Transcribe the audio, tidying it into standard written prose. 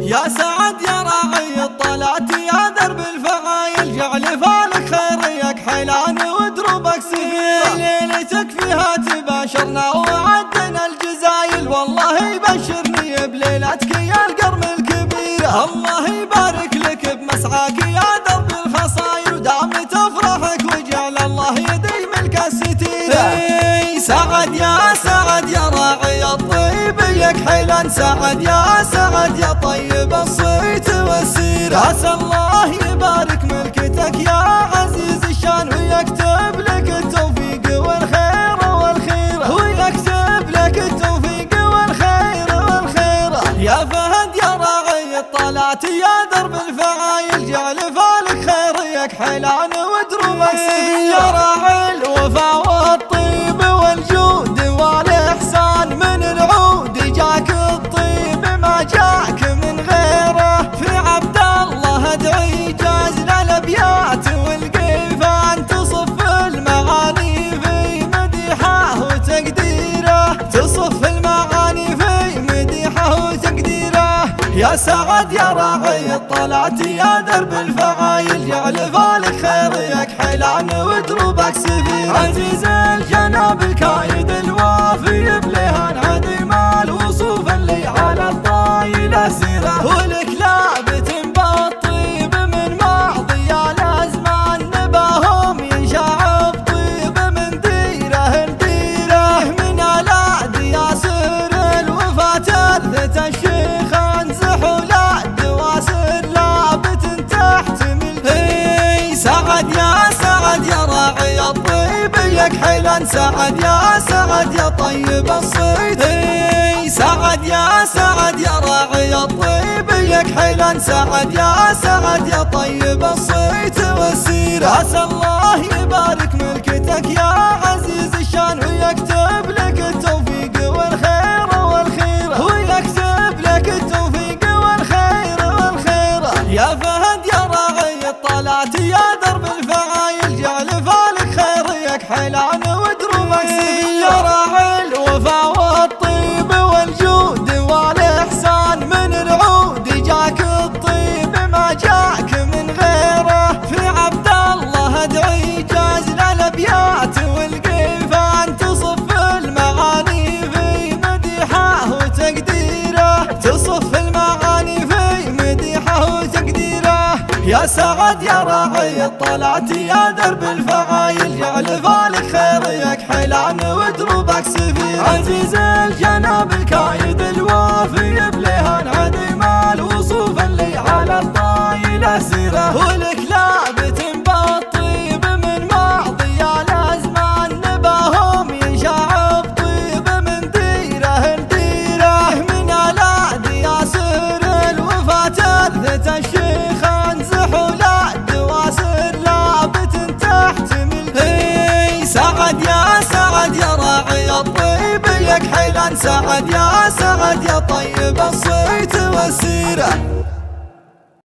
يا سعد يا راعي الطلعت يا درب الفعايل، جعل فالك خيريك حيلان ودروبك سفير. ليلتك فيها تباشرنا وعدنا الجزايل، والله يبشرني بليلتك يا القرم الكبير. الله يبارك لك بمسعاك يا درب الخصايل، ودام تفرحك وجعل الله يديم لك الستير. سعد يا راعي الطيب يك حيلان، سعد يا طيب الصيت والسير. عسى الله يبارك ملكتك يا عزيز الشان، ويكتب لك التوفيق والخير والخير، ويكتب لك التوفيق والخير والخير. يا فهد يا راعي الطلعت يا درب الفعايل، جعل فالك خيريك حيلان ودروبك سفير. يا راعي الوفا والطيب والجود والإحسان، من العود جاك الطيب ما جاك من غيره. في عبد الله ادعي جاز للأبيات والقيفان، تصف المعاني في مديحه وتقديره، تصف المعاني في مديحه وتقديره. يا سعد يا راعي الطلعت يا درب الفعايل، جعل فالك خيريك حيلان ودروبك سفير. عزيز الجناب الكايد الوافي بليهان، عديم الوصوف اللي على الطايل سيره، ولك لابت بالطيب من ماضي الازمان، نباهم ينشع بطيب من ديره لديره. من الاد ياسر الوفا ترثة الشيخ انزح ولا دواسر لابت تحتمل. سعد يا راعي الطيب يك حيلان، سعد يا طيب الصيت. سعد يا راعي الطيب يك حيلان، سعد يا طيب الصيت والسير. عسى الله يبارك ملكتك يا عزيز الشان، ويكتب لك التوفيق والخير والخير، ويكتب لك التوفيق والخير والخير. يا فهد يا راعي الطلعت يا درب الفعايل، جعل فالك خيريك حيلان ودروبك سفير. يا راعي الوفا والطيب والجود والإحسان، من العود جاك الطيب ما جاك من غيره. في عبد الله ادعي جاز للأبيات والقيفان، تصف المعاني في مديحه وتقديره، تصف المعاني في مديحه وتقديره. يا سعد يا راعي الطلعت يا درب الفعايل، جعل فالك خيريك حيلان ودروبك سفير. عزيز الجناب الكايد الوافي بليهان، عديم الوصوف اللي على الطايل سيره، ولك لابت بالطيب من ماضي الازمان، نباهم ينشع بطيب من ديره لديره. من الاد ياسر الوفا ترثة الشيخ انزح ولا دواسر لابت تحتمل. سعد يا راعي الطيب يك حيلان، سعد يا طيب الصيت والسيره.